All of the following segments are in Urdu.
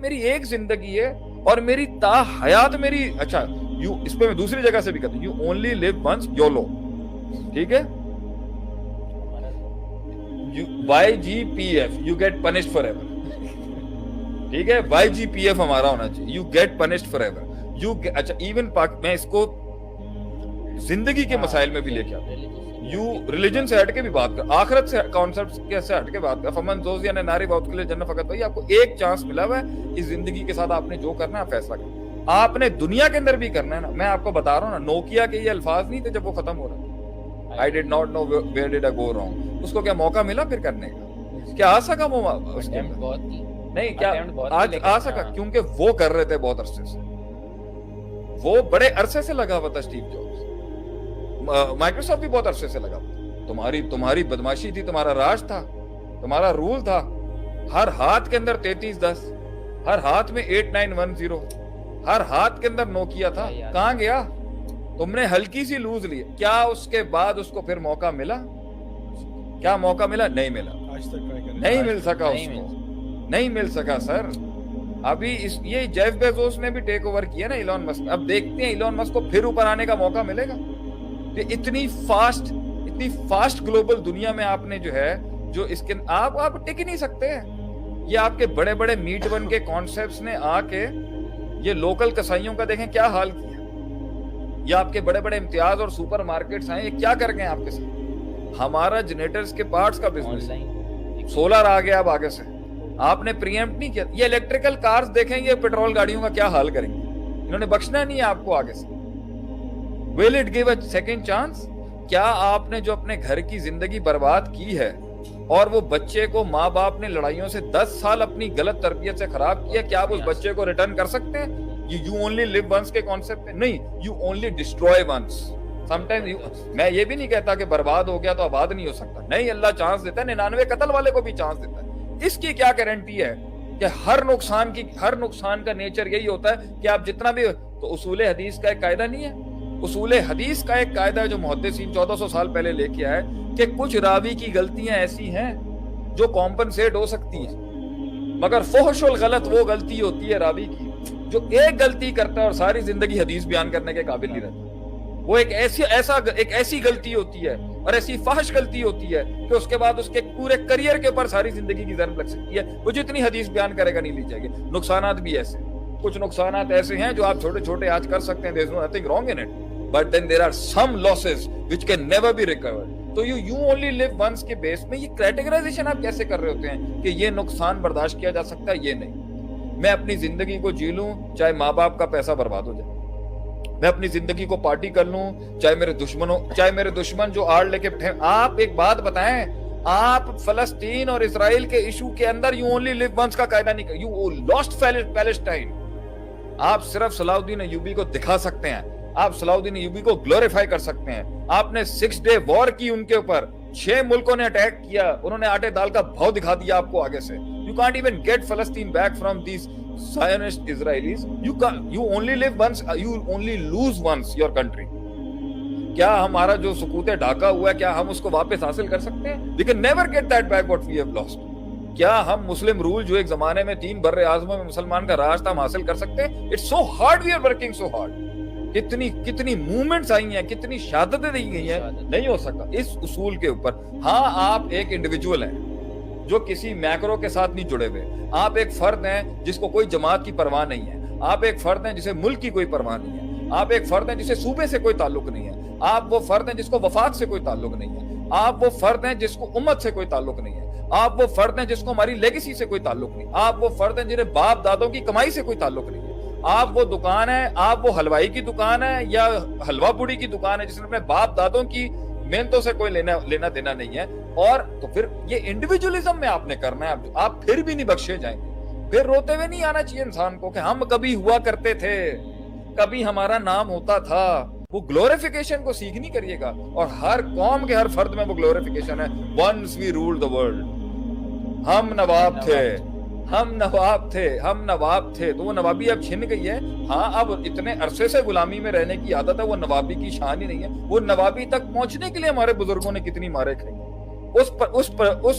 میری ایک زندگی ہے اور میری تا حیات میری. اچھا اس پہ میں دوسری جگہ سے بھی کہتا ہوں, you only live once, yolo, ٹھیک ہے. YGPF, you get punished forever, ٹھیک ہے. YGPF ہمارا ہونا چاہیے, you get punished forever. اچھا ایون میں اس کو زندگی کے مسائل میں بھی لے کے آتا ہوں. یو ریلیجن سے ہٹ کے بھی بات کر, آخرت سے کانسیپٹ سے ہٹ کے بات کر. فمن زوزی عن النار فادخل الجنہ فقط. بھائی آپ کو ایک چانس ملا ہوا ہے اس زندگی کے ساتھ, آپ نے جو کرنا ہے فیصلہ کرنا. آپ نے دنیا کے اندر بھی کرنا ہے نا. میں آپ کو بتا رہا ہوں نا, نوکیا کے یہ الفاظ نہیں تھے جب وہ ختم ہو رہا تھا, I did not know where did I go wrong. اس کو کیا موقع ملا پھر کرنے کا؟ کیا آ سکا وہ اس کے اندر؟ نہیں, کیا آج آ سکا؟ کیونکہ وہ کر رہے تھے بہت عرصے سے, وہ بڑے عرصے سے لگا ہوا تھا. اسٹیو جابز, مائکروسافٹ بھی بہت عرصے سے لگا ہوا تھا. تمہاری بدماشی تھی, تمہارا راج تھا, تمہارا رول تھا. ہر ہاتھ کے اندر 3310, ہر ہاتھ میں 8910, ہر ہاتھ کے اندر نوکیا تھا. کہاں گیا؟ تم نے ہلکی سی لوز لی. کیا اس کے بعد اس کو پھر موقع ملا؟ کیا موقع ملا؟ نہیں ملا, نہیں مل سکا اس کو, نہیں مل سکا سر. ابھی یہ جیف بیزوس نے بھی ٹیک اوور کیا نا ایلون مسک. اب دیکھتے ہیں ایلون مسک کو پھر اوپر آنے کا موقع ملے گا. اتنی فاسٹ گلوبل دنیا میں آپ نے جو ہے, جو اس کے آپ ٹک ہی نہیں سکتے. یہ آپ کے بڑے بڑے میٹ بن کے کانسیپٹس نے آ کے یہ لوکل کسائیوں کا دیکھیں کیا حال کیا. یہ آپ کے بڑے بڑے امتیاز اور سپر مارکیٹس ہیں, یہ کیا کر گئے آپ کے ساتھ. ہمارا جنریٹرز کے پارٹس کا بزنس, سولر آ گیا اب آگے سے, آپ نے پریمپٹ نہیں کیا. یہ الیکٹریکل کارز دیکھیں, یہ پیٹرول گاڑیوں کا کیا حال کریں گے. انہوں نے بخشنا نہیں ہے آپ کو آگے سے. Will it give a second chance? کیا آپ نے جو اپنے گھر کی زندگی برباد کی ہے اور وہ بچے کو ماں باپ نے لڑائیوں سے 10 سال اپنی غلط تربیت سے خراب کیا, کیا آپ اس بچے کو ریٹرن کر سکتے ہیں؟ You only live once کے کانسیپٹ پہ نہیں, you only destroy once. Sometimes میں یہ بھی نہیں کہتا کہ برباد ہو گیا تو آباد نہیں ہو سکتا. نہیں, اللہ چانس دیتا ہے, 99 قتل والے کو بھی چانس دیتا ہے. اس کی کیا گارنٹی ہے کہ ہر نقصان کا نیچر یہی ہوتا ہے کہ آپ جتنا بھی. تو اصول حدیث کا ایک قاعدہ نہیں ہے؟ اصول حدیث کا ایک قاعدہ ہے جو محدثین 1400 سال پہلے لے کے آئے کہ کچھ راوی کی غلطیاں ایسی ہیں جو کمپنسیٹ ہو سکتی ہیں, مگر فحش الغلط وہ غلطی ہوتی ہے راوی کی جو ایک غلطی کرتا ہے اور ساری زندگی حدیث بیان کرنے کے قابل نہیں رہتا. وہ ایک ایسی غلطی ہوتی ہے اور ایسی فحش غلطی ہوتی ہے کہ اس کے بعد اس کے پورے کریئر کے اوپر ساری زندگی کی ضرب لگ سکتی ہے. وہ جتنی حدیث بیان کرے گا نہیں لی جائے گی. نقصانات بھی ایسے, کچھ نقصانات ایسے ہیں جو آپ چھوٹے چھوٹے آج کر سکتے ہیں, there is nothing wrong in it, but then there are some losses which can never be recovered. تو you only live once کے بیس میں یہ کیٹیگرائزیشن آپ کیسے کر رہے ہوتے ہیں کہ یہ نقصان برداشت کیا جا سکتا ہے, یہ نہیں. میں اپنی زندگی کو جی لوں چاہے ماں باپ کا پیسہ برباد ہو جائے, میں اپنی زندگی کو پارٹی کر لوں چاہے میرے دشمن جو آڑ لے کے. آپ ایک بات بتائیں, آپ فلسطین اور اسرائیل کے ایشو کے اندر یو اونلی لیو ونس کا قاعدہ نہیں, یو لاسٹ پیلسٹائن. آپ صرف صلاح الدین ایوبی کو دکھا سکتے ہیں, آپ صلاح الدین ایوبی کو گلوریفائی کر سکتے ہیں. آپ نے 6 ڈے وار کی ان کے اوپر, 6 ملکوں نے اٹیک کیا, انہوں نے آٹے دال کا بھاؤ دکھا دیا آپ کو آگے سے. You can't even get Palestine back from these Zionist Israelis. You only live once, you only lose once your country. کیا ہمارا جو سکوت ڈھاکہ ہوا ہے کیا ہم اس کو واپس حاصل کر سکتے ہیں؟ We can never get that back what we have lost. کیا ہم مسلم رول جو ایک زمانے میں 3 بر اعظموں میں مسلمان کا راج تھا ہم حاصل کر سکتے ہیں؟ It's so hard, we are working so hard. کتنی موومنٹس آئی ہیں, کتنی شہادتیں دی گئی ہیں, نہیں ہو سکتا اس اصول کے اوپر. ہاں آپ ایک انڈیویجول ہیں جو کسی میکرو کے ساتھ نہیں جڑے ہوئے, آپ ایک فرد ہیں جس کو کوئی جماعت کی پرواہ نہیں ہے, آپ ایک فرد ہیں جسے ملک کی کوئی پرواہ نہیں ہے, آپ ایک فرد ہیں جسے صوبے سے کوئی تعلق نہیں ہے, آپ وہ فرد ہیں جس کو وفات سے کوئی تعلق نہیں ہے, آپ وہ فرد ہیں جس کو امت سے کوئی تعلق نہیں ہے, آپ وہ فرد ہیں جس کو ہماری لیگیسی سے کوئی تعلق نہیں, آپ وہ فرد ہیں جنہیں باپ دادوں کی کمائی سے کوئی تعلق نہیں ہے, آپ وہ دکان ہے, آپ وہ حلوائی کی دکان ہے یا حلوہ پوڑی کی دکان ہے جس نے اپنے باپ دادوں کی محنتوں سے کوئی لینا دینا نہیں ہے. اور تو پھر یہ انڈیویجولزم میں آپ نے کرنا ہے, آپ پھر بھی نہیں بخشے جائیں گے. پھر روتے ہوئے نہیں آنا چاہیے انسان کو کہ ہم کبھی ہوا کرتے تھے, کبھی ہمارا نام ہوتا تھا. وہ گلوریفیکیشن کو سیکھ نہیں کریے گا, اور ہر قوم کے ہر فرد میں وہ گلوریفیکیشن ہے. once we ruled the world, ہم نواب تھے, تو وہ نوابی اب چھن گئی ہے. ہاں اب اتنے عرصے سے غلامی میں رہنے کی عادت ہے, وہ نوابی کی شان ہی نہیں ہے. وہ نوابی تک پہنچنے کے لیے ہمارے بزرگوں نے کتنی مارے کھائی, اس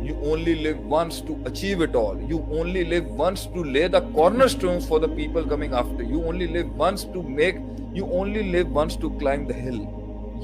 you only live once to achieve it all, you only live once to lay the cornerstones for the people coming after, you only live once to make, you only live once to climb the hill।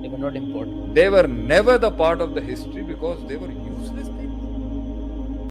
They were not important. They were never the part of the history because they were useless things.